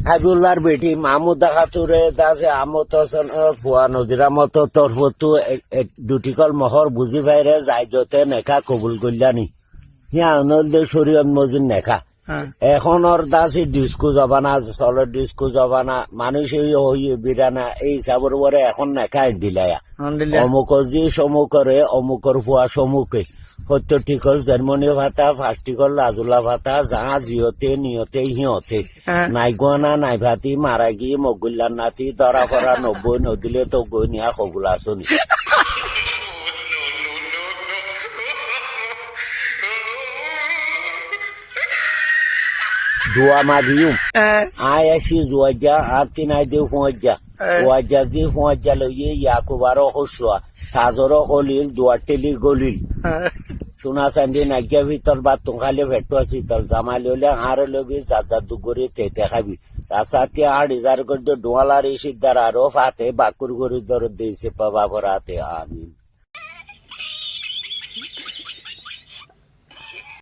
হাবিবুল্লাহর বেটি মাহমুদা খাতুরে দাসে আমত ফুয়া নদীরা মতো তরফতু দুটি কল মহর বুঝি পাইরে যাই যতে নেখা কবুল করলানি হিয়া নদী শরীয়ত মজিদ নেখা এখন ওর দাসি ডিস্কো জবানা চলের ডিস্কো জবানা মানুষ বিরানা এই হিসাবের পরে এখন নেখা দিলায়া অমুক জি সমুকরে অমুকর ফুয়া সমুকে 70 জার্মানি ভাতা 5 লাজুলা ভাতা যা জিয়তে নিয়তে হিয়তে নাই গোনা নাই ভাতি মারা গিয়ে মগুল্লার নাতি দরা ফরা 90 নদিলে তো গই নিয়া কবুল আসনি দোয়া মাগিম আয় আসি জুয়াজা আর তিনাই দেও ফুঁজা ওয়াজা জি ফুঁজা লইয়ে ইয়াকুবারও হসুয়া সাজরও কলিল দোয়ার টেলি গলিল সোনা চান্দি নাইকিয়া ভিতর বা তুখালে ভেটো শীতল জামাই লইলে হারে লবি যাজা দুগরি তেতে খাবি রাসাতে 8,000 করে ডোয়ালার সিদ্ধার আরো ফাতে বাকুর গরি দর দিয়েছে পাবা ভরাতে আমি